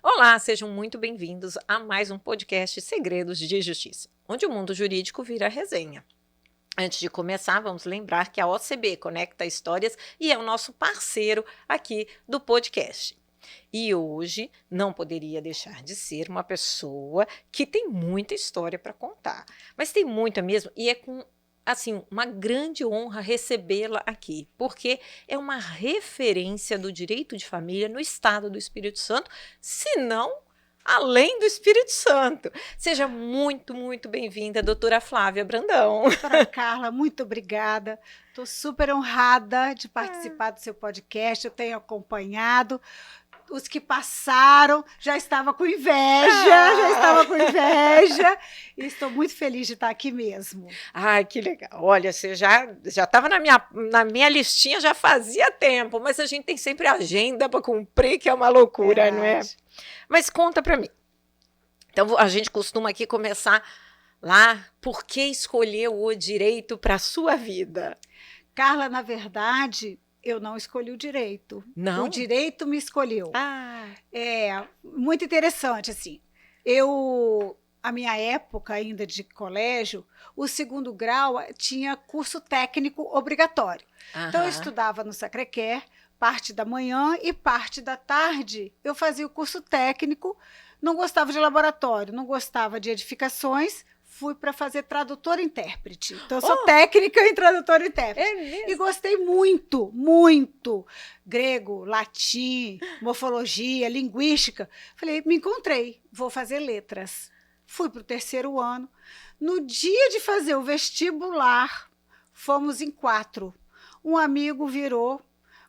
Olá, sejam muito bem-vindos a mais um podcast Segredos de Justiça, onde o mundo jurídico vira resenha. Antes de começar, vamos lembrar que a OCB Conecta Histórias e é o nosso parceiro aqui do podcast. E hoje não poderia deixar de ser uma pessoa que tem muita história para contar, mas tem muita mesmo, e é com uma grande honra recebê-la aqui, porque é uma referência do direito de família no estado do Espírito Santo, se não além do Espírito Santo. Seja muito, muito bem-vinda, doutora Flávia Brandão. Doutora Carla, muito obrigada. Estou super honrada de participar do seu podcast, eu tenho acompanhado. Os que passaram já estava com inveja, e estou muito feliz de estar aqui mesmo. Ai, que legal. Olha, você já estava na minha listinha já fazia tempo, mas a gente tem sempre agenda para cumprir, que é uma loucura, não é? Mas conta para mim. Então, a gente costuma aqui começar lá, por que escolheu o direito para a sua vida? Carla, na verdade, eu não escolhi o direito. Não? O direito me escolheu. Ah. É muito interessante, assim. A minha época ainda de colégio, o segundo grau tinha curso técnico obrigatório. Então, eu estudava no Sacré-Cœur, parte da manhã e parte da tarde. Eu fazia o curso técnico, não gostava de laboratório, não gostava de edificações, fui para fazer tradutor-intérprete. Então, eu sou técnica em tradutor-intérprete. É mesmo? E gostei muito, muito. Grego, latim, morfologia, linguística. Falei, me encontrei, vou fazer letras. Fui para o terceiro ano. No dia de fazer o vestibular, fomos em 4. Um amigo virou,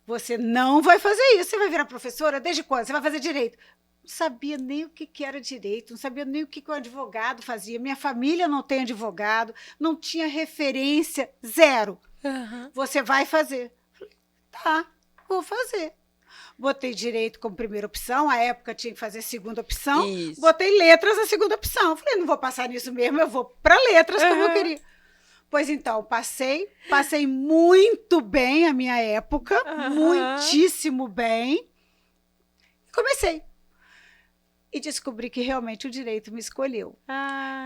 você não vai fazer isso, você vai virar professora? Desde quando? Você vai fazer direito? Não sabia nem o que era direito, não sabia nem o que o advogado fazia. Minha família não tem advogado, não tinha referência, zero. Você vai fazer? Falei, tá, vou fazer. Botei direito como primeira opção, à época tinha que fazer segunda opção. Isso. Botei letras na segunda opção. Falei, não vou passar nisso mesmo, eu vou para letras como eu queria. Pois então, passei muito bem a minha época, muitíssimo bem. Comecei. E descobri que realmente o direito me escolheu.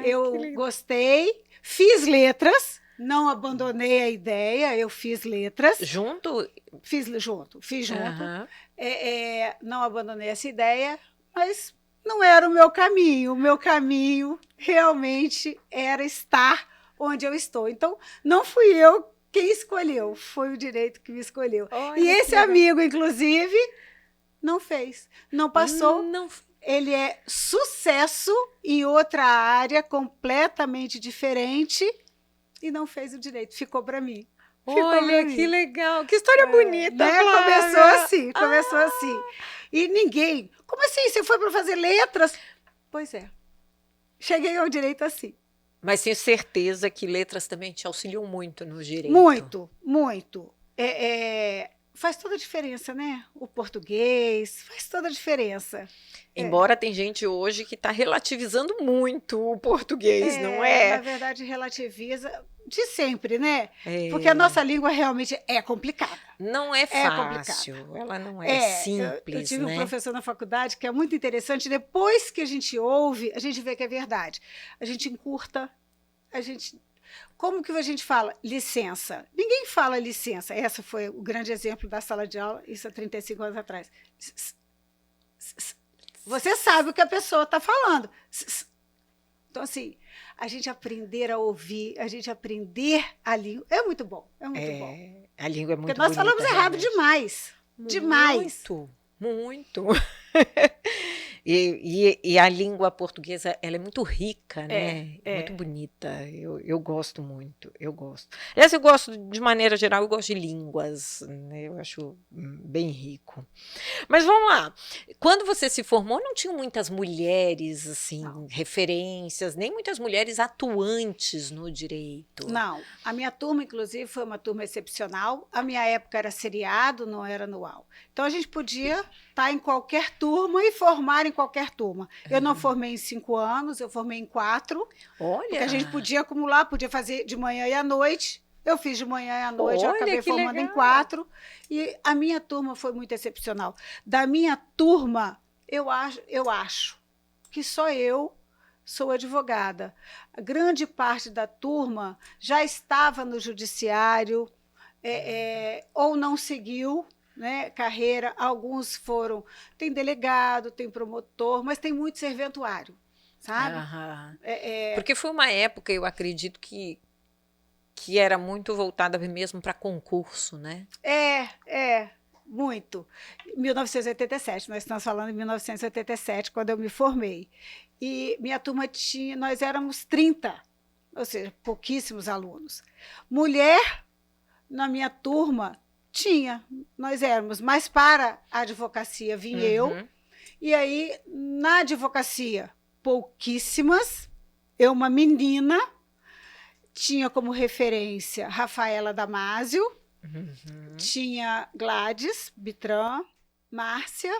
Eu gostei, fiz letras, não abandonei a ideia, eu fiz letras. Junto? Fiz junto. Não abandonei essa ideia, mas não era o meu caminho. O meu caminho realmente era estar onde eu estou. Então, não fui eu quem escolheu, foi o direito que me escolheu. Olha, e esse amigo, inclusive, não fez, não passou. Ele é sucesso em outra área completamente diferente e não fez o direito, ficou para mim. Olha, que legal, que história bonita. Né? Começou assim. E ninguém, como assim, você foi para fazer letras? Pois é, cheguei ao direito assim. Mas tenho certeza que letras também te auxiliam muito no direito. Muito, muito. Faz toda a diferença, né? O português faz toda a diferença. Embora tem gente hoje que está relativizando muito o português, não é? Na verdade, relativiza de sempre, né? Porque a nossa língua realmente é complicada. Não é fácil, ela não é simples, eu tive um professor na faculdade que é muito interessante. Depois que a gente ouve, a gente vê que é verdade. A gente encurta, Como que a gente fala licença? Ninguém fala licença. Esse foi o grande exemplo da sala de aula, isso há 35 anos atrás. Você sabe o que a pessoa está falando. Então, assim, a gente aprender a ouvir, a gente aprender a língua, é muito bom, bom. A língua é muito bonita. Porque nós falamos errado demais. Demais. Muito. E a língua portuguesa, ela é muito rica, né? Muito bonita. Eu gosto muito, eu gosto. Aliás, eu gosto, de maneira geral, eu gosto de línguas, né? Eu acho bem rico. Mas vamos lá. Quando você se formou, não tinham muitas mulheres, assim, referências, nem muitas mulheres atuantes no direito. Não. A minha turma, inclusive, foi uma turma excepcional. A minha época era seriado, não era anual. Então, a gente podia estar em qualquer turma e formar em em qualquer turma. Eu não formei em 5 anos, eu formei em 4. Olha! Porque a gente podia acumular, podia fazer de manhã e à noite. Eu fiz de manhã e à noite, eu Olha, acabei que formando em legal. 4. E a minha turma foi muito excepcional. Da minha turma, eu acho que só eu sou advogada. A grande parte da turma já estava no judiciário, ou não seguiu, né, carreira. Alguns foram, tem delegado, tem promotor, mas tem muito serventuário, sabe? Aham. Porque foi uma época, eu acredito, que era muito voltada mesmo para concurso, né? Muito. 1987, nós estamos falando em 1987, quando eu me formei. E minha turma nós éramos 30, ou seja, pouquíssimos alunos. Mulher, na minha turma, nós éramos, mas para a advocacia vim eu, e aí na advocacia, pouquíssimas, eu, uma menina, tinha como referência Rafaela Damasio, tinha Gladys Bitran, Márcia,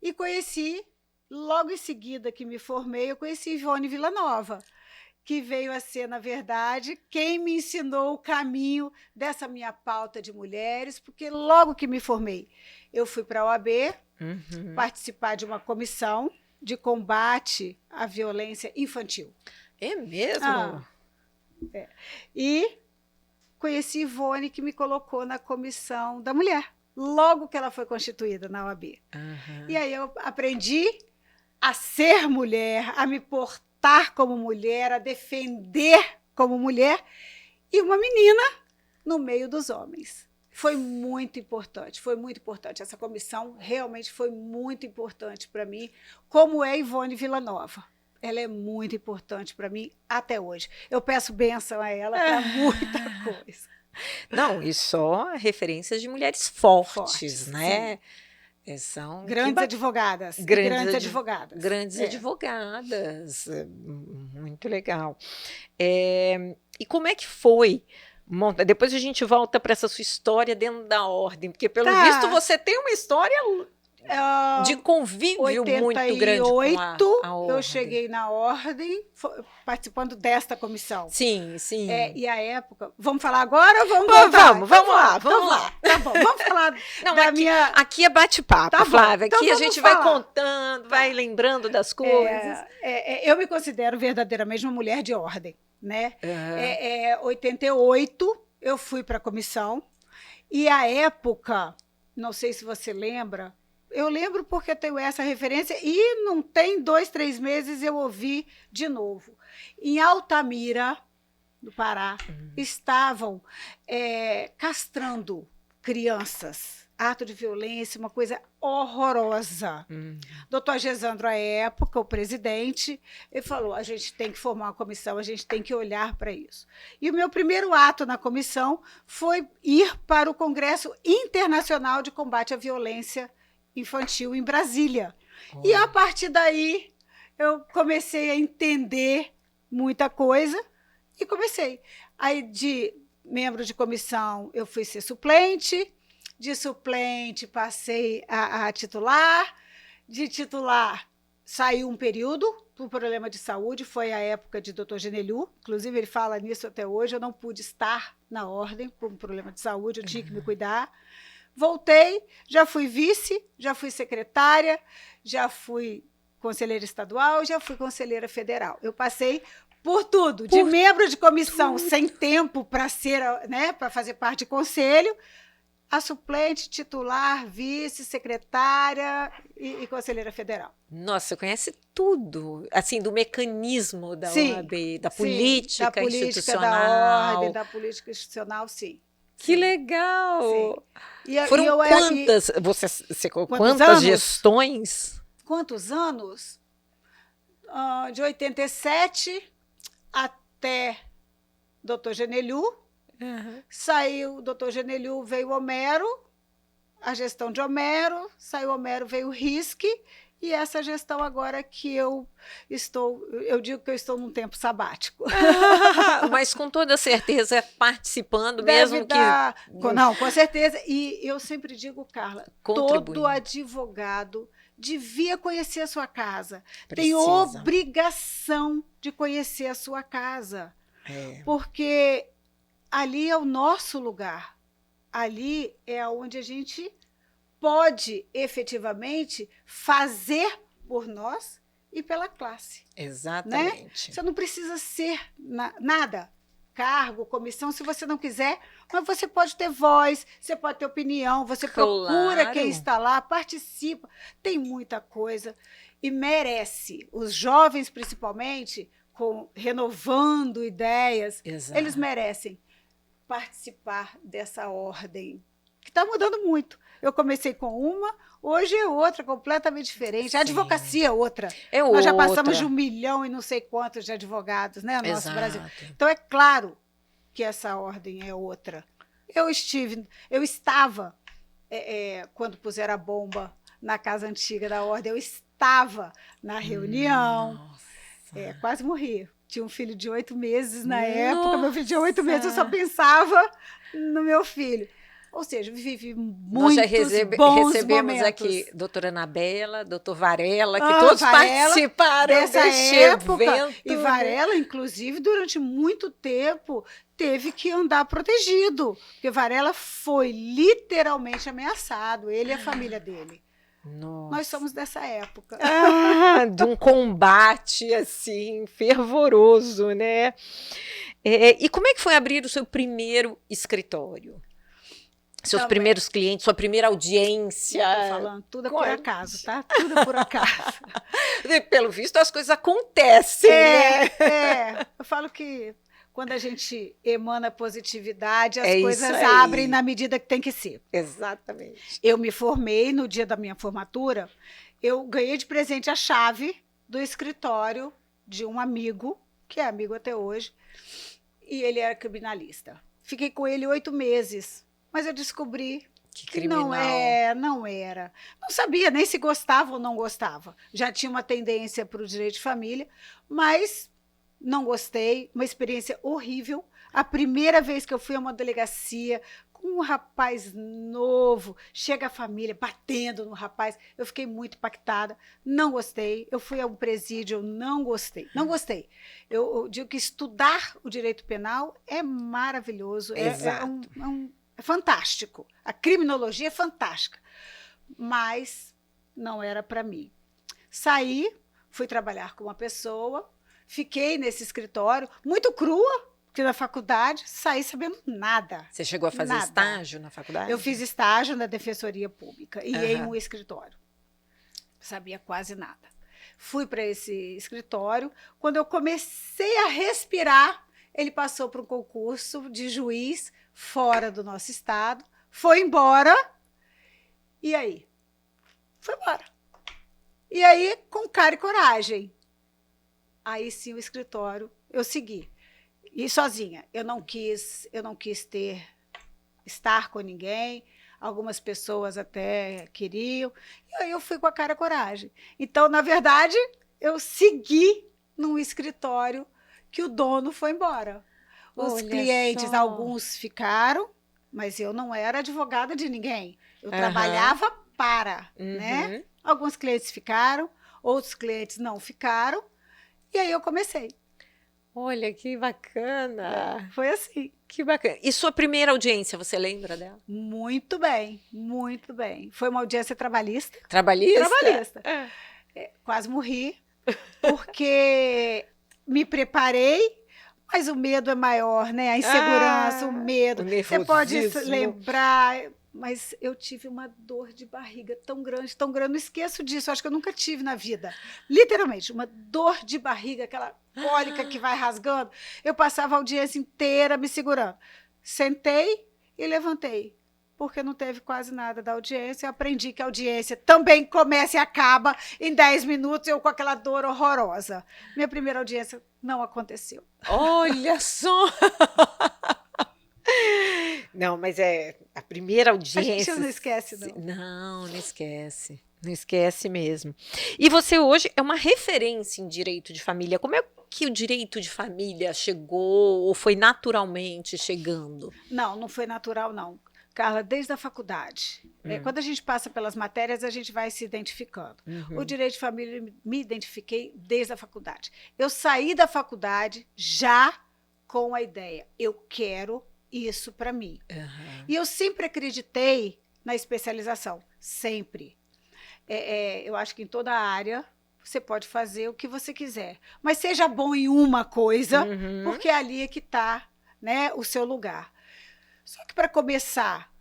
e conheci, logo em seguida que me formei, eu conheci Ivone Villanova, que veio a ser, na verdade, quem me ensinou o caminho dessa minha pauta de mulheres, porque logo que me formei, eu fui para a OAB participar de uma comissão de combate à violência infantil. É mesmo? E conheci Ivone, que me colocou na comissão da mulher, logo que ela foi constituída na OAB. E aí eu aprendi a ser mulher, a me portar como mulher, a defender como mulher, e uma menina no meio dos homens. Foi muito importante, foi muito importante. Essa comissão realmente foi muito importante para mim, como é Ivone Villanova. Ela é muito importante para mim até hoje. Eu peço bênção a ela para muita coisa. Não, e só referências de mulheres fortes, né? São grandes advogadas. Grandes advogadas. Advogadas. Muito legal. E como é que foi? Depois a gente volta para essa sua história dentro da ordem, porque pelo visto você tem uma história de convívio muito grande com a ordem. Eu cheguei na ordem, participando desta comissão. Sim. E a época... Vamos falar agora ou vamos voltar? Vamos lá. Tá bom, vamos falar Aqui é bate-papo, tá, Flávia. Aqui a gente vai contando, vai lembrando das coisas. Eu me considero verdadeiramente uma mulher de ordem, né? 88, eu fui para a comissão, e a época, não sei se você lembra... Eu lembro porque tenho essa referência e não tem 2, 3 meses eu ouvi de novo. Em Altamira, no Pará, estavam castrando crianças. Ato de violência, uma coisa horrorosa. Doutor Gesandro, à época, o presidente, ele falou, a gente tem que formar uma comissão, a gente tem que olhar para isso. E o meu primeiro ato na comissão foi ir para o Congresso Internacional de Combate à Violência Infantil em Brasília. E a partir daí eu comecei a entender muita coisa e comecei. Aí de membro de comissão eu fui ser suplente, de suplente passei a titular, de titular saiu um período por problema de saúde, foi a época de Dr. Genelhu, inclusive ele fala nisso até hoje, eu não pude estar na ordem por um problema de saúde, eu tinha que me cuidar. Voltei, já fui vice, já fui secretária, já fui conselheira estadual, já fui conselheira federal. Eu passei por tudo, de membro de comissão sem tempo para ser, né, para fazer parte de conselho, a suplente, titular, vice, secretária e conselheira federal. Nossa, você conhece tudo, assim, do mecanismo da OAB, da política institucional. Da ordem, da política institucional, sim. Que legal! Foram quantas gestões? Quantos anos? De 87 até Dr. Genelhu. Saiu o Dr. Genelhu, veio Homero, a gestão de Homero, saiu Homero, veio Risque, e essa gestão agora que eu digo que eu estou num tempo sabático. Mas com toda certeza participando, mesmo que... Não, com certeza. E eu sempre digo, Carla, todo advogado devia conhecer a sua casa. Tem Precisa. obrigação de conhecer a sua casa. Porque ali é o nosso lugar. Ali é onde a gente pode efetivamente fazer por nós e pela classe. Exatamente. Né? Você não precisa ser nada, cargo, comissão, se você não quiser, mas você pode ter voz, você pode ter opinião, você procura quem está lá, participa, tem muita coisa e merece. Os jovens, principalmente, renovando ideias, eles merecem participar dessa ordem, que está mudando muito. Eu comecei com uma, hoje é outra, completamente diferente. Sim. A advocacia é outra. Nós já passamos de 1 milhão e não sei quantos de advogados, né, no nosso Brasil. Então, é claro que essa ordem é outra. Eu estava, quando puseram a bomba na casa antiga da ordem, eu estava na reunião, quase morri. Tinha um filho de 8 meses na época, meu filho tinha 8 meses, eu só pensava no meu filho. Ou seja, vivi muitos bons recebemos momentos. Aqui doutora Anabela, doutor Varela, que todos participaram desse evento. E Varela, inclusive, durante muito tempo, teve que andar protegido, porque Varela foi literalmente ameaçado, ele e a família dele. Nossa. Nós somos dessa época. De um combate, assim, fervoroso, né? E como é que foi abrir o seu primeiro escritório? Seus primeiros clientes, sua primeira audiência. Estou falando, tudo é por acaso, tá? Tudo é por acaso. Pelo visto, as coisas acontecem, né? Eu falo que quando a gente emana positividade, as coisas abrem na medida que tem que ser. Exatamente. Eu me formei no dia da minha formatura, eu ganhei de presente a chave do escritório de um amigo, que é amigo até hoje, e ele era criminalista. Fiquei com ele 8 meses. Mas eu descobri que não era. Não sabia nem se gostava ou não gostava. Já tinha uma tendência para o direito de família, mas não gostei. Uma experiência horrível. A primeira vez que eu fui a uma delegacia com um rapaz novo, chega a família batendo no rapaz, eu fiquei muito impactada. Não gostei. Eu fui a um presídio, eu não gostei. Não gostei. Eu digo que estudar o direito penal é maravilhoso. É fantástico. A criminologia é fantástica. Mas não era para mim. Saí, fui trabalhar com uma pessoa, fiquei nesse escritório, muito crua, porque na faculdade saí sabendo nada. Você chegou a fazer estágio na faculdade? Eu fiz estágio na Defensoria Pública e em um escritório. Sabia quase nada. Fui para esse escritório. Quando eu comecei a respirar, ele passou para um concurso de juiz fora do nosso estado, foi embora, e aí? Foi embora. E aí, com cara e coragem. Aí sim o escritório, eu segui. E sozinha, eu não quis estar com ninguém, algumas pessoas até queriam, e aí eu fui com a cara e coragem. Então, na verdade, eu segui num escritório que o dono foi embora. Os clientes, alguns ficaram, mas eu não era advogada de ninguém. Eu trabalhava para, né? Alguns clientes ficaram, outros clientes não ficaram, e aí eu comecei. Olha, que bacana. Foi assim. Que bacana. E sua primeira audiência, você lembra dela? Muito bem, muito bem. Foi uma audiência trabalhista. Trabalhista? Trabalhista. Quase morri, porque me preparei, mas o medo é maior, né? A insegurança, o medo. Você pode lembrar, mas eu tive uma dor de barriga tão grande, não esqueço disso, acho que eu nunca tive na vida. Literalmente, uma dor de barriga, aquela cólica que vai rasgando. Eu passava a audiência inteira me segurando. Sentei e levantei, porque não teve quase nada da audiência. Eu aprendi que a audiência também começa e acaba em 10 minutos, eu com aquela dor horrorosa. Minha primeira audiência não aconteceu. Olha só! Não, mas a primeira audiência... A gente não esquece, não. Não esquece. Não esquece mesmo. E você hoje é uma referência em direito de família. Como é que o direito de família chegou ou foi naturalmente chegando? Não foi natural, não. Carla, desde a faculdade. Quando a gente passa pelas matérias, a gente vai se identificando. O direito de família, me identifiquei desde a faculdade. Eu saí da faculdade já com a ideia, eu quero isso para mim. E eu sempre acreditei na especialização, sempre. Eu acho que em toda área você pode fazer o que você quiser, mas seja bom em uma coisa, porque ali é que está, né, o seu lugar. Só que para começar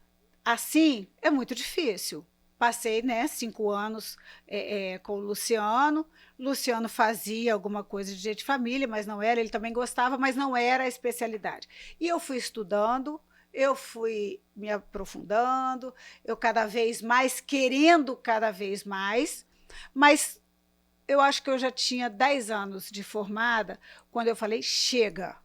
assim é muito difícil. Passei, né, 5 anos com o Luciano. Luciano fazia alguma coisa de direito de família, mas não era. Ele também gostava, mas não era a especialidade. E eu fui estudando, eu fui me aprofundando, eu cada vez mais, querendo cada vez mais, mas eu acho que eu já tinha 10 anos de formada quando eu falei, chega,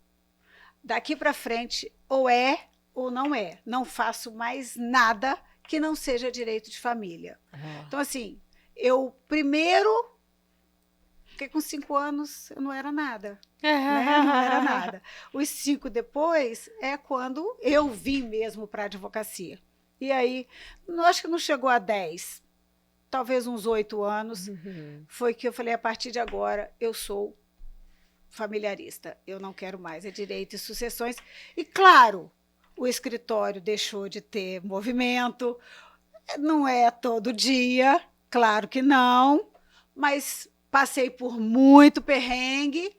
daqui para frente ou é ou não é. Não faço mais nada que não seja direito de família. Então, assim, eu primeiro, porque com 5 anos eu não era nada. Né? Não era nada. Os 5 depois é quando eu vim mesmo para a advocacia. E aí, acho que não chegou a 10, talvez uns 8 anos, foi que eu falei, a partir de agora eu sou familiarista. Eu não quero mais, é direito e sucessões. E claro, o escritório deixou de ter movimento, não é todo dia, claro que não, mas passei por muito perrengue,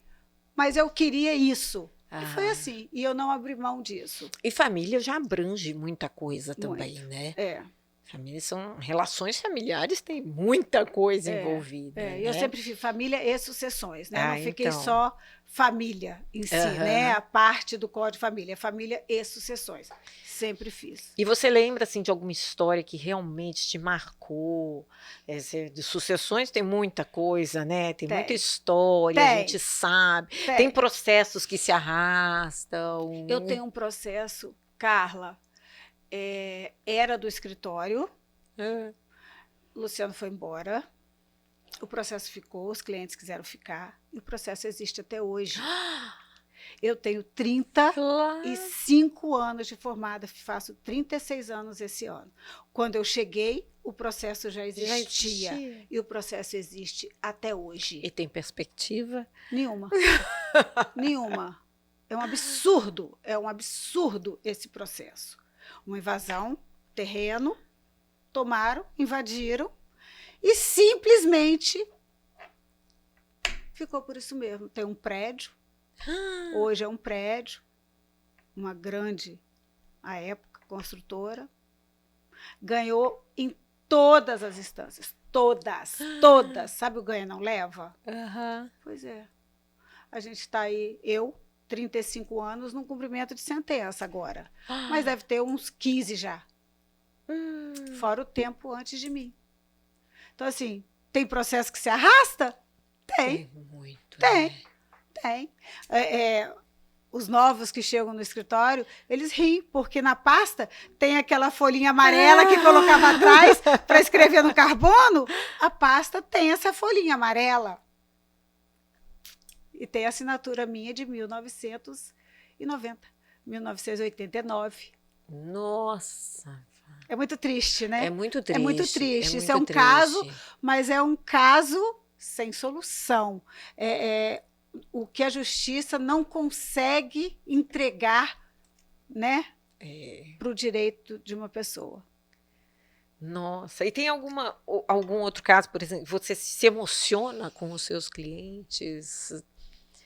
mas eu queria isso. E foi assim, e eu não abri mão disso. E família já abrange muita coisa também, Muito. né? Família relações familiares, tem muita coisa envolvida. Né? Eu sempre fiz família e sucessões, né? Não fiquei só família em si, né? A parte do Código de Família, família e sucessões. Sempre fiz. E você lembra, assim, de alguma história que realmente te marcou? De sucessões tem muita coisa, né? Tem muita história, a gente sabe. Tem processos que se arrastam. Eu tenho um processo, Carla, era do escritório, Luciano foi embora, o processo ficou, os clientes quiseram ficar, e o processo existe até hoje. Eu tenho 35 anos de formada, faço 36 anos esse ano. Quando eu cheguei, o processo já existia. E o processo existe até hoje. E tem perspectiva? Nenhuma. Nenhuma. É um absurdo esse processo. Uma invasão, terreno, tomaram, invadiram e simplesmente ficou por isso mesmo. Tem um prédio, hoje é um prédio, uma grande, à época, construtora, ganhou em todas as instâncias, todas. Sabe o ganha não leva? Pois é. A gente está aí, 35 anos, num cumprimento de sentença agora. Mas deve ter uns 15 já. Fora o tempo antes de mim. Então, assim, tem processo que se arrasta? Tem. Muito. Tem. Os novos que chegam no escritório, eles riem, porque na pasta tem aquela folhinha amarela que colocava atrás para escrever no carbono. A pasta tem essa folhinha amarela. E tem a assinatura minha de 1989. Nossa! É muito triste, né? É muito triste. É muito triste. Isso é um caso, mas é um caso sem solução. O que a justiça não consegue entregar, né, para o direito de uma pessoa. Nossa, e tem algum outro caso, por exemplo, você se emociona com os seus clientes?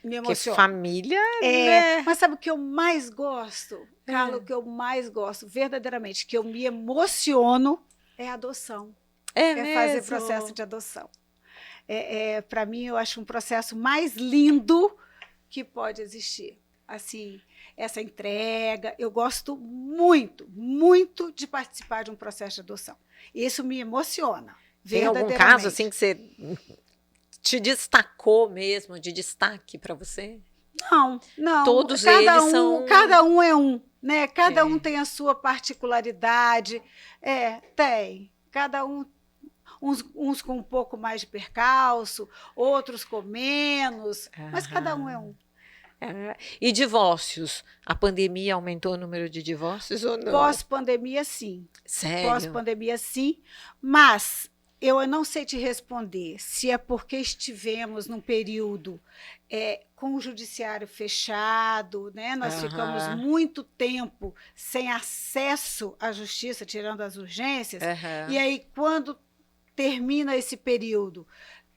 Me emociona. Porque família, né? Mas sabe o que eu mais gosto, Carla? O que eu mais gosto, verdadeiramente, que eu me emociono, é a adoção. Mesmo? Fazer processo de adoção. Para mim, eu acho um processo mais lindo que pode existir. Assim, essa entrega, eu gosto muito, muito de participar de um processo de adoção. Isso me emociona. Tem algum caso assim que você te destacou mesmo, de destaque para você? Não. Todos eles são... Cada um é um, né? Cada um tem a sua particularidade. Tem. Cada um, uns com um pouco mais de percalço, outros com menos, mas cada um é um. E divórcios? A pandemia aumentou o número de divórcios ou não? Pós-pandemia, sim. Sério? Pós-pandemia, sim. Mas eu não sei te responder se é porque estivemos num período com o judiciário fechado, né? Nós ficamos muito tempo sem acesso à justiça, tirando as urgências. E aí, quando termina esse período,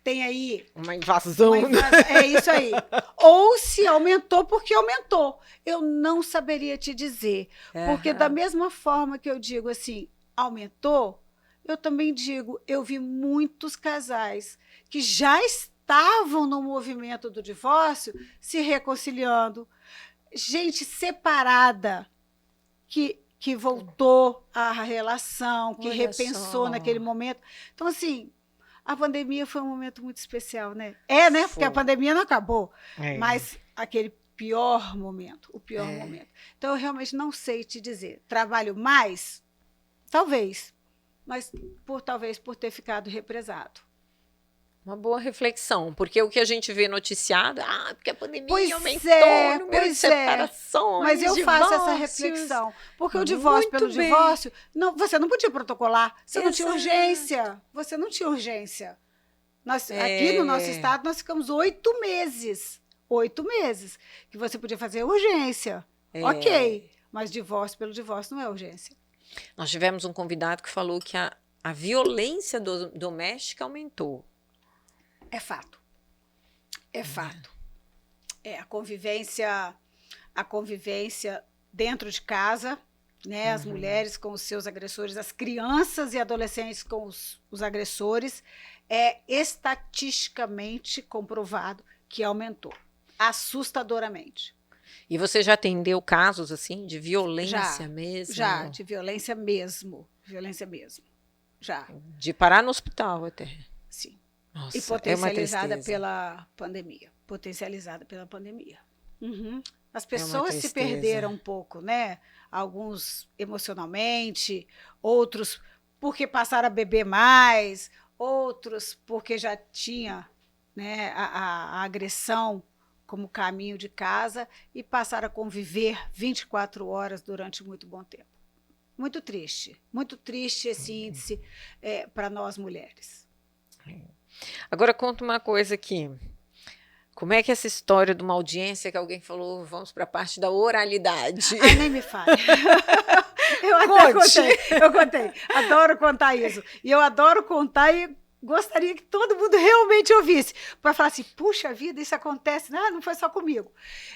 tem aí uma invasão. É isso aí. Ou se aumentou porque aumentou. Eu não saberia te dizer. Porque da mesma forma que eu digo assim, aumentou, eu também digo, eu vi muitos casais que já estavam no movimento do divórcio se reconciliando. Gente separada que voltou à relação, que repensou naquele momento. Então, assim, a pandemia foi um momento muito especial, né? Né? Porque a pandemia não acabou, mas aquele pior momento, o pior momento. Então, eu realmente não sei te dizer. Trabalho mais? Talvez, mas talvez por ter ficado represado. Uma boa reflexão, porque o que a gente vê noticiado, porque a pandemia aumentou o número de separações, mas eu faço essa reflexão, porque o divórcio pelo divórcio, você não podia protocolar, você não tinha urgência, Aqui no nosso estado, nós ficamos 8 meses, que você podia fazer urgência, ok, mas divórcio pelo divórcio não é urgência. Nós tivemos um convidado que falou que a violência doméstica aumentou. É fato. É fato. A convivência dentro de casa, né? As mulheres com os seus agressores, as crianças e adolescentes com os agressores, é estatisticamente comprovado que aumentou, assustadoramente. E você já atendeu casos assim de violência mesmo? Já, de violência mesmo. Já. De parar no hospital até. Sim. Nossa, e potencializada pela pandemia. As pessoas se perderam um pouco, né? Alguns emocionalmente, outros porque passaram a beber mais, outros porque já tinha, né, a agressão como caminho de casa e passaram a conviver 24 horas durante muito bom tempo. Muito triste esse índice para nós mulheres. Agora conta uma coisa aqui. Como é que essa história de uma audiência que alguém falou, vamos para a parte da oralidade? Ai, nem me fale. Eu contei. Adoro contar isso. E eu adoro contar e gostaria que todo mundo realmente ouvisse. Para falar assim, puxa vida, isso acontece. Não foi só comigo.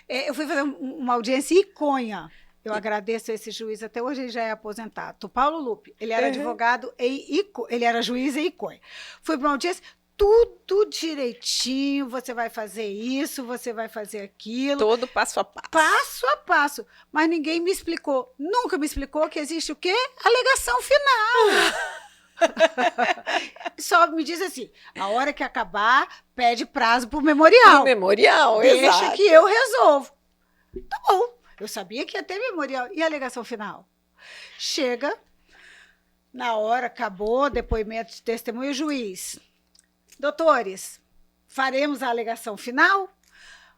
Eu fui fazer uma audiência em Iconha. Eu agradeço a esse juiz, até hoje ele já é aposentado. O Paulo Lupe, ele era advogado ele era juiz em Iconha. Fui para uma audiência, tudo direitinho, você vai fazer isso, você vai fazer aquilo. Todo passo a passo. Passo a passo. Mas ninguém me explicou, nunca me explicou que existe o quê? Alegação final. Só me diz assim, a hora que acabar, pede prazo para o memorial. Deixa exato. que eu resolvo. Tá bom. Eu sabia que ia ter memorial. E a alegação final? Chega, na hora, acabou, depoimento de testemunho, juiz. Doutores, faremos a alegação final?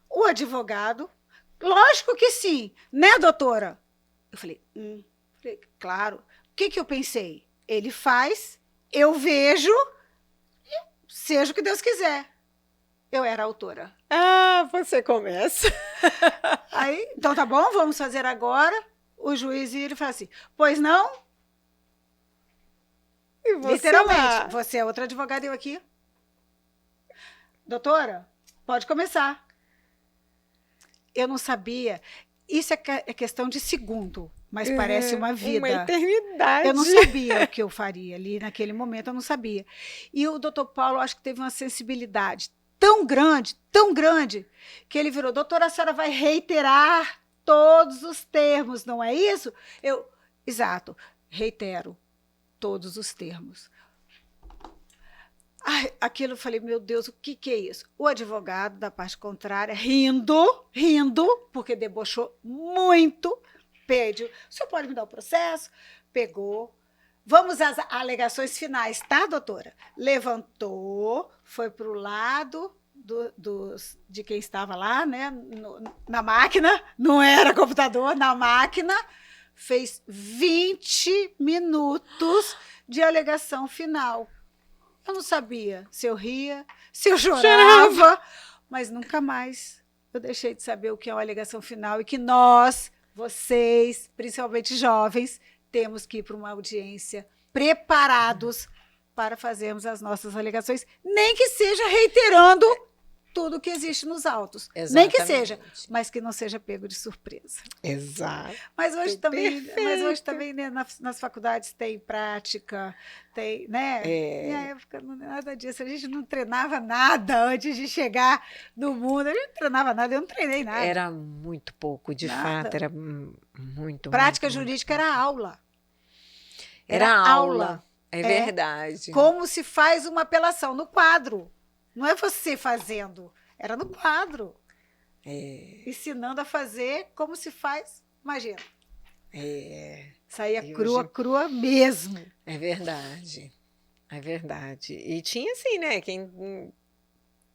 O advogado, lógico que sim, né, doutora? Eu falei, claro. O que eu pensei? Ele faz, eu vejo, e seja o que Deus quiser. Eu era a autora. Você começa. Aí, então tá bom, vamos fazer agora. O juiz ele fala assim, pois não? E você literalmente, você é outra advogada, eu aqui. Doutora, pode começar. Eu não sabia. Isso é questão de segundo, mas parece uma vida. Uma eternidade. Eu não sabia o que eu faria ali naquele momento, eu não sabia. E o doutor Paulo, acho que teve uma sensibilidade tão grande, que ele virou, doutora, a senhora vai reiterar todos os termos, não é isso? Exato, reitero todos os termos. Aquilo eu falei, meu Deus, o que é isso? O advogado da parte contrária, rindo, porque debochou muito, pediu, o senhor pode me dar o processo? Pegou. Vamos às alegações finais, tá, doutora? Levantou, foi para o lado de quem estava lá, né, na máquina, não era computador, na máquina, fez 20 minutos de alegação final. Eu não sabia se eu ria, se eu chorava, mas nunca mais eu deixei de saber o que é uma alegação final e que nós, vocês, principalmente jovens, temos que ir para uma audiência preparados para fazermos as nossas alegações, nem que seja reiterando tudo que existe nos autos. Exatamente. Nem que seja, mas que não seja pego de surpresa. Exato. Mas hoje também né, nas faculdades tem prática, tem, né? Minha época não é nada disso. A gente não treinava nada antes de chegar no mundo. A gente não treinava nada, eu não treinei nada. Era muito pouco, de fato, era muito. Prática muito, jurídica muito. era aula. Era aula. É verdade. Como se faz uma apelação no quadro. Não é você fazendo, era no quadro. Ensinando a fazer como se faz, imagina. Saía crua mesmo. É verdade. É verdade. E tinha assim, né? Quem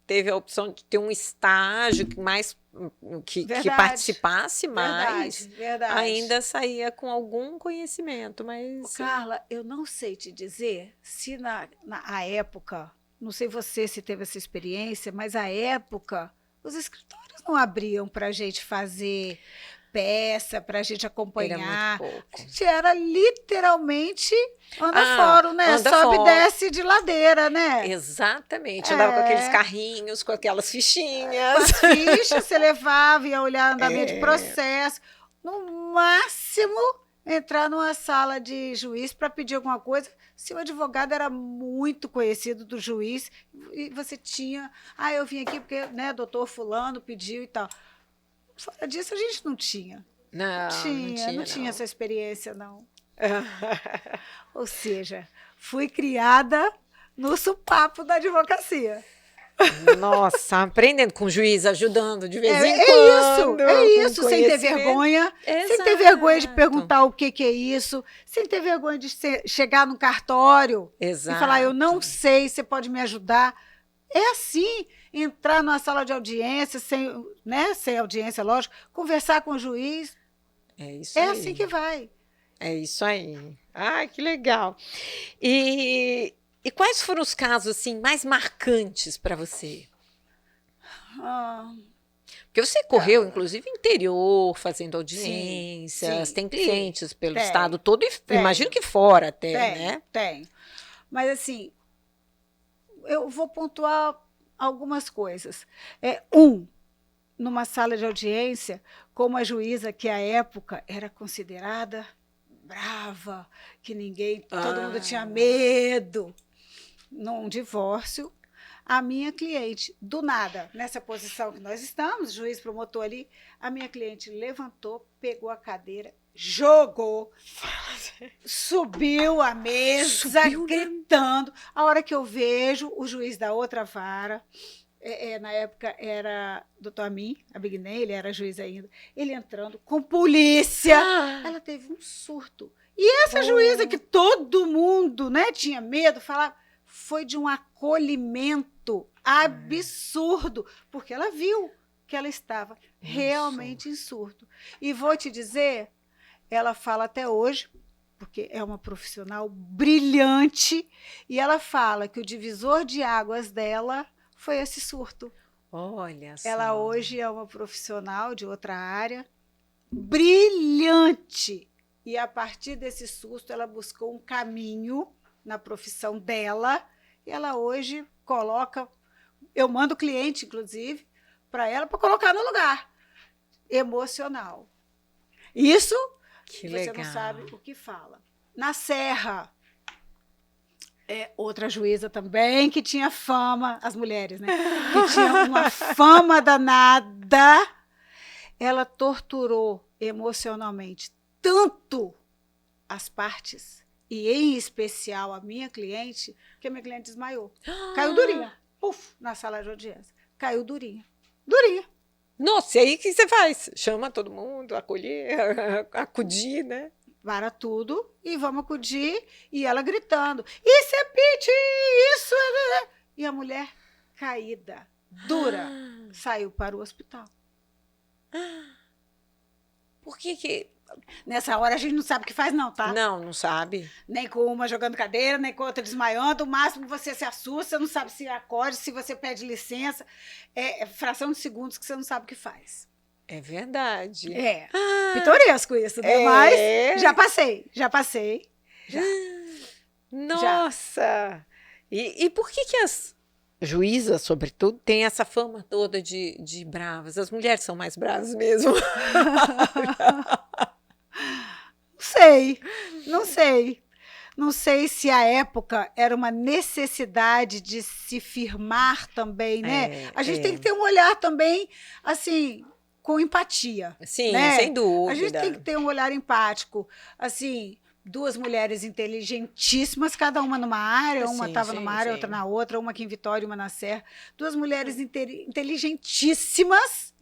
teve a opção de ter um estágio que participasse mais, verdade. ainda saía com algum conhecimento. Mas Carla, eu não sei te dizer se na época, não sei você se teve essa experiência, mas à época os escritórios não abriam para a gente fazer peça, para a gente acompanhar. Era muito pouco. A gente era literalmente fora, né? Sobe e desce de ladeira, né? Exatamente. Andava com aqueles carrinhos, com aquelas fichinhas. Com as fichas, você levava, ia olhar andamento de processo. No máximo, entrar numa sala de juiz para pedir alguma coisa. Se o advogado era muito conhecido do juiz, e você tinha... eu vim aqui porque, né, doutor fulano pediu e tal. Fora disso, a gente não tinha. Não tinha essa experiência, não. Ou seja, fui criada no supapo da advocacia. Nossa, aprendendo com o juiz, ajudando de vez em quando. É isso, sem ter vergonha. Exato. Sem ter vergonha de perguntar o que é isso. Sem ter vergonha de chegar no cartório e falar, eu não sei, você pode me ajudar. É assim, entrar numa sala de audiência, sem audiência, lógico, conversar com o juiz. É isso aí. É assim que vai. É isso aí. Ai, que legal. E quais foram os casos assim, mais marcantes para você? Porque você correu, inclusive, interior, fazendo audiências, tem clientes pelo estado todo, e imagino que fora até, né? Tem. Mas assim, eu vou pontuar algumas coisas. Numa sala de audiência, como a juíza, que à época era considerada brava, que todo mundo tinha medo, num divórcio, a minha cliente, do nada, nessa posição que nós estamos, juiz promotor ali, a minha cliente levantou, pegou a cadeira, jogou, subiu a mesa, gritando. A hora que eu vejo o juiz da outra vara, na época era doutor Amin Abignei, ele era juiz ainda, ele entrando com polícia, ela teve um surto. E essa juíza que todo mundo, né, tinha medo, falava, foi de um acolhimento absurdo, porque ela viu que ela estava realmente em surto. E vou te dizer, ela fala até hoje, porque é uma profissional brilhante, e ela fala que o divisor de águas dela foi esse surto. Olha só. Ela hoje é uma profissional de outra área, brilhante. E a partir desse susto, ela buscou um caminho na profissão dela, e ela hoje coloca, eu mando cliente, inclusive, para ela, para colocar no lugar emocional. Isso que você legal. Não sabe o que fala. Na Serra, outra juíza também, que tinha fama, as mulheres, né? Que tinha uma fama danada, ela torturou emocionalmente tanto as partes, e em especial a minha cliente, que a minha cliente desmaiou. Caiu durinha. Puf, na sala de audiência. Caiu durinha. Durinha. Nossa, e aí o que você faz? Chama todo mundo, acolher, acudir, né? Para tudo e vamos acudir. E ela gritando, isso é pit, isso é... E a mulher caída, dura. Saiu para o hospital. Por que... Nessa hora a gente não sabe o que faz, não, tá? Não sabe. Nem com uma jogando cadeira, nem com outra desmaiando. O máximo você se assusta, você não sabe se acorde, se você pede licença. É fração de segundos que você não sabe o que faz. É verdade. É. Pitoresco isso, né? Mas já passei. Já. Nossa! E por que as juízas, sobretudo, têm essa fama toda de bravas? As mulheres são mais bravas mesmo. Não sei. Não sei se a época era uma necessidade de se firmar também, né? A gente tem que ter um olhar também, assim, com empatia. Sim, né? sem dúvida. A gente tem que ter um olhar empático. Assim, duas mulheres inteligentíssimas, cada uma numa área, uma estava numa área, outra na outra, uma aqui em Vitória, uma na Serra. Duas mulheres inteligentíssimas,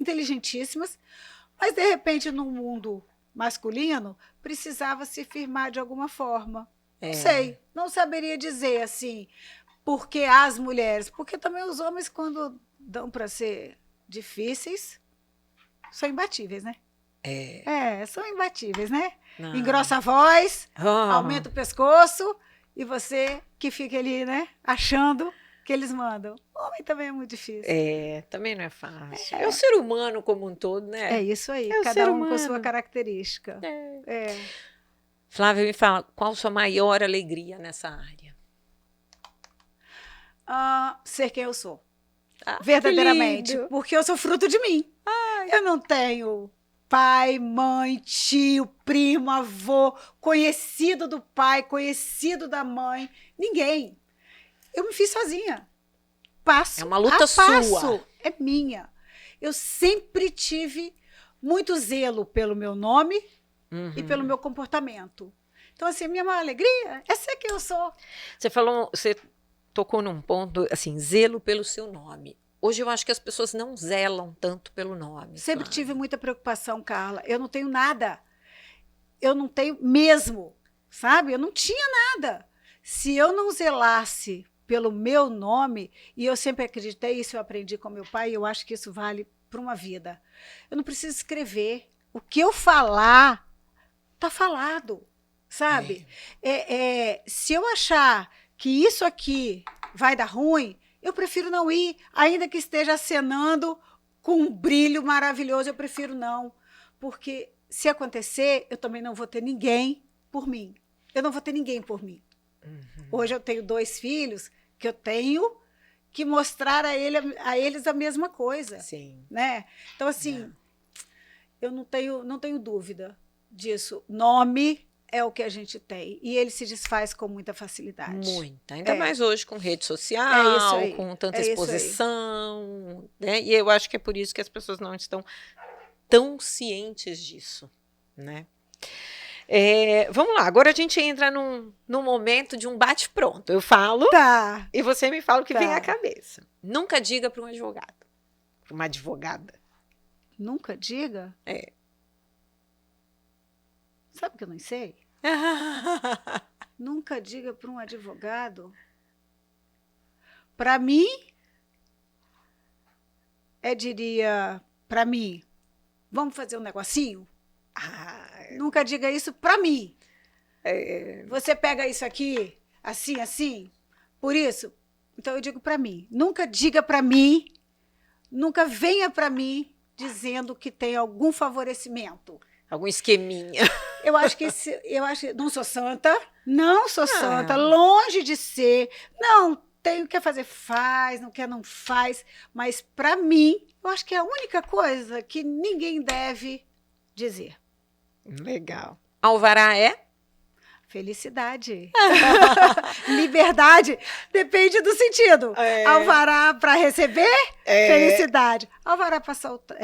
mas de repente, num mundo masculino, precisava se firmar de alguma forma. Não sei, não saberia dizer assim, porque as mulheres, porque também os homens, quando dão para ser difíceis, são imbatíveis, né? São imbatíveis, né? Não. Engrossa a voz, aumenta o pescoço, e você que fica ali, né, achando que eles mandam. O homem também é muito difícil. Também não é fácil. É o ser humano como um todo, né? É isso aí, cada um com a sua característica. Flávia, me fala, qual a sua maior alegria nessa área? Ser quem eu sou. Verdadeiramente. Porque eu sou fruto de mim. Eu não tenho pai, mãe, tio, primo, avô, conhecido do pai, conhecido da mãe. Ninguém. Eu me fiz sozinha. Passo é uma luta sua. É minha. Eu sempre tive muito zelo pelo meu nome e pelo meu comportamento. Então, assim, a minha maior alegria é ser quem eu sou. Você tocou num ponto, assim, zelo pelo seu nome. Hoje eu acho que as pessoas não zelam tanto pelo nome. Sempre tive muita preocupação, Carla. Eu não tenho nada. Eu não tenho mesmo, sabe? Eu não tinha nada. Se eu não zelasse pelo meu nome, e eu sempre acreditei, isso eu aprendi com meu pai, e eu acho que isso vale para uma vida. Eu não preciso escrever. O que eu falar, está falado, sabe? Se eu achar que isso aqui vai dar ruim, eu prefiro não ir, ainda que esteja acenando com um brilho maravilhoso, eu prefiro não. Porque se acontecer, eu também não vou ter ninguém por mim. Eu não vou ter ninguém por mim. Hoje eu tenho 2 filhos que eu tenho que mostrar a eles a mesma coisa. Sim. Né? Então, assim, eu não tenho dúvida disso. Nome é o que a gente tem. E ele se desfaz com muita facilidade. Muita. Ainda mais hoje com rede social, com tanta exposição. Né? E eu acho que é por isso que as pessoas não estão tão cientes disso. Né? Vamos lá, agora a gente entra num momento de um bate-pronto. Eu falo e você me fala o que vem à cabeça. Nunca diga para um advogado, para uma advogada. Nunca diga? Sabe o que eu não sei? Nunca diga para um advogado. Para mim, diria, para mim, vamos fazer um negocinho? Nunca diga isso para mim. Você pega isso aqui, assim, assim, por isso. Então eu digo para mim. Nunca diga para mim, nunca venha para mim dizendo que tem algum favorecimento. Algum esqueminha. Eu acho que não sou santa, longe de ser. Não, quer fazer, faz, não quer, não faz. Mas, para mim, eu acho que é a única coisa que ninguém deve dizer. Legal. Alvará é? Felicidade. Liberdade. Depende do sentido. Alvará para receber, felicidade. Alvará para soltar.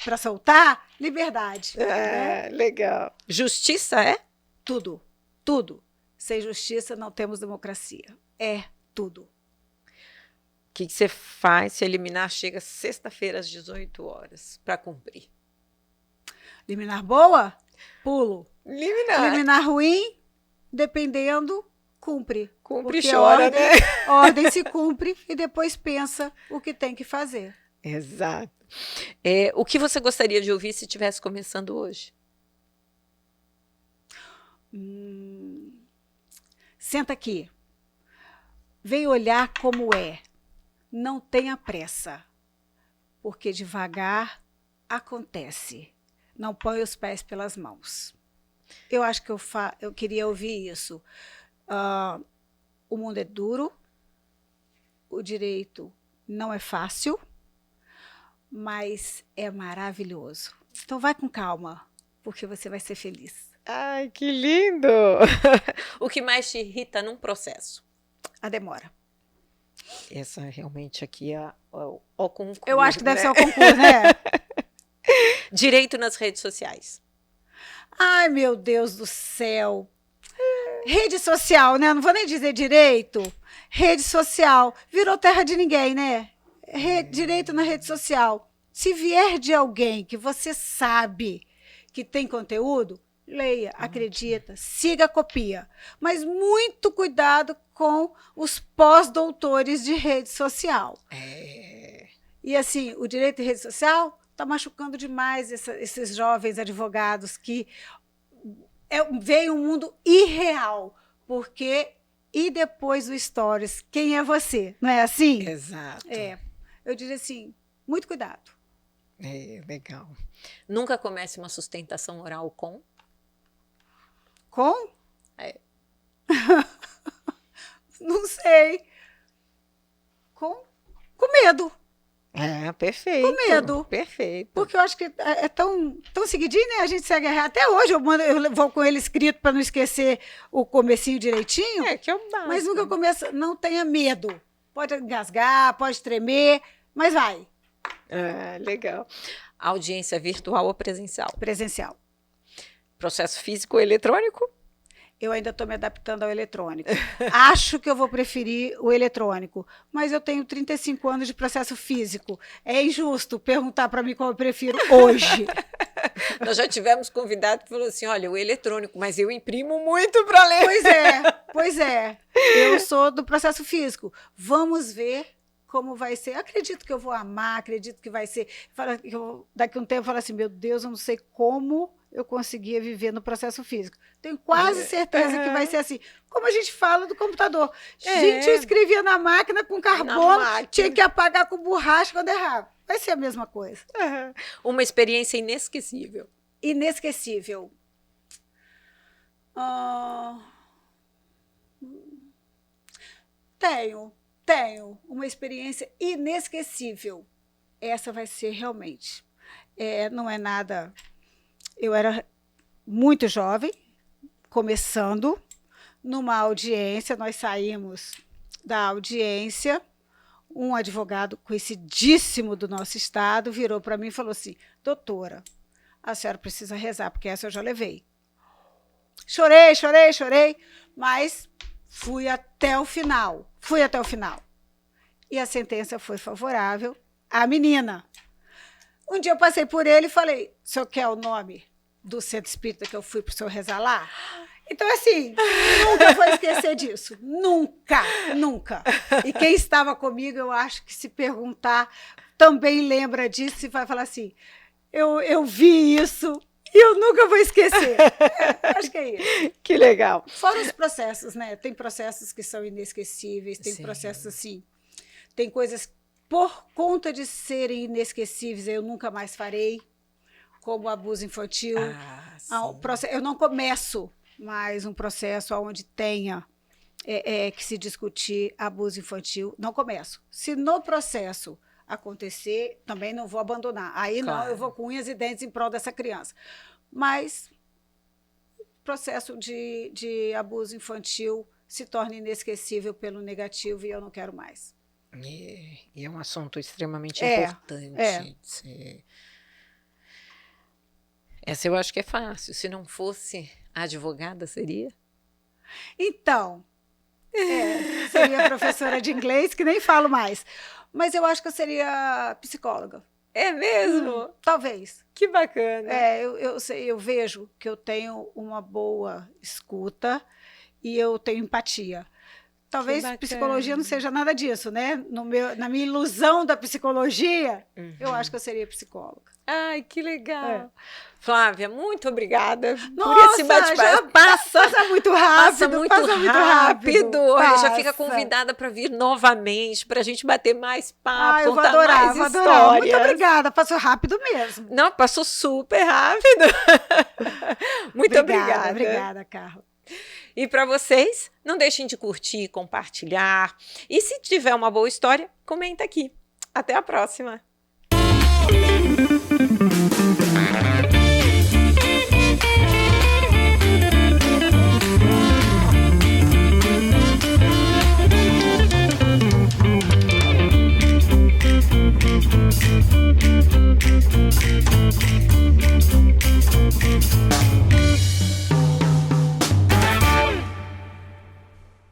Para soltar, liberdade. Né? Legal. Justiça é? Tudo. Tudo. Sem justiça não temos democracia. É tudo. O que você faz se eliminar chega sexta-feira às 18 horas para cumprir? Liminar boa? Pulo. Liminar ruim? Dependendo cumpre. Cumpre e Porque chora, ordem, né? ordem se cumpre e depois pensa o que tem que fazer. Exato. O que você gostaria de ouvir se estivesse começando hoje? Senta aqui. Vem olhar como é. Não tenha pressa, porque devagar acontece. Não põe os pés pelas mãos. Eu acho que eu queria ouvir isso. O mundo é duro, o direito não é fácil, mas é maravilhoso. Então vai com calma, porque você vai ser feliz. Ai, que lindo! O que mais te irrita num processo? A demora. Essa realmente aqui é o concurso. Eu acho que deve né? ser o concurso, né? Direito nas redes sociais. Ai, meu Deus do céu. Rede social, né? Não vou nem dizer direito. Rede social. Virou terra de ninguém, né? Direito na rede social. Se vier de alguém que você sabe que tem conteúdo, leia, acredita, siga, copia. Mas muito cuidado com os pós-doutores de rede social. E assim, o direito de rede social está machucando demais esses jovens advogados que veem um mundo irreal, porque e depois do Stories, quem é você? Não é assim? Exato. Eu diria assim, muito cuidado. Legal. Nunca comece uma sustentação oral com? Com? Não sei. Com medo. Perfeito. Com medo. Perfeito. Porque eu acho que é tão seguidinho, né? A gente segue até hoje. Eu vou com ele escrito para não esquecer o comecinho direitinho. Que eu bato. Mas nunca começa. Não tenha medo. Pode engasgar, pode tremer, mas vai. Legal. Audiência virtual ou presencial? Presencial. Processo físico ou eletrônico? Eu ainda estou me adaptando ao eletrônico. Acho que eu vou preferir o eletrônico, mas eu tenho 35 anos de processo físico. É injusto perguntar para mim qual eu prefiro hoje. Nós já tivemos convidado que falou assim, olha, o eletrônico, mas eu imprimo muito para ler. Pois é. Eu sou do processo físico. Vamos ver como vai ser. Acredito que eu vou amar, acredito que vai ser. Daqui a um tempo eu falo assim, meu Deus, eu não sei como eu conseguia viver no processo físico. Tenho quase certeza que vai ser assim. Como a gente fala do computador. Gente, eu escrevia na máquina com carbono, tinha que apagar com borracha quando errava. Vai ser a mesma coisa. Uma experiência inesquecível. Inesquecível. Tenho uma experiência inesquecível. Essa vai ser realmente. Não é nada... Eu era muito jovem, começando, numa audiência, nós saímos da audiência, um advogado conhecidíssimo do nosso estado virou para mim e falou assim, doutora, a senhora precisa rezar, porque essa eu já levei. Chorei, mas fui até o final. E a sentença foi favorável à menina. Um dia eu passei por ele e falei, o senhor quer o nome do centro espírita que eu fui para o senhor rezar lá? Então, assim, nunca vou esquecer disso. Nunca. E quem estava comigo, eu acho que se perguntar, também lembra disso e vai falar assim, eu vi isso e eu nunca vou esquecer. Acho que é isso. Que legal. Fora os processos, né? Tem processos que são inesquecíveis, tem processos assim, tem coisas por conta de serem inesquecíveis, eu nunca mais farei, como abuso infantil. Eu não começo mais um processo onde tenha que se discutir abuso infantil, não começo. Se no processo acontecer, também não vou abandonar. Aí não, eu vou com unhas e dentes em prol dessa criança. Mas processo de abuso infantil se torna inesquecível pelo negativo e eu não quero mais. E é um assunto extremamente importante. Essa eu acho que é fácil. Se não fosse advogada, seria? Então, seria professora de inglês, que nem falo mais. Mas eu acho que eu seria psicóloga. É mesmo? Talvez. Que bacana. Eu vejo que eu tenho uma boa escuta e eu tenho empatia. Talvez psicologia não seja nada disso, né? Na minha ilusão da psicologia, eu acho que eu seria psicóloga. Ai, que legal. Flávia, muito obrigada por Nossa, esse bate-papo. já passa muito rápido. Passa muito rápido. Olha, já fica Passa. convidada para vir novamente, para a gente bater mais papo, Eu vou contar adorar, mais vou histórias. adorar. Muito obrigada, passou rápido mesmo. Não, passou super rápido. Muito obrigada. Obrigada, Carla. E para vocês, não deixem de curtir, compartilhar. E se tiver uma boa história, comenta aqui. Até a próxima.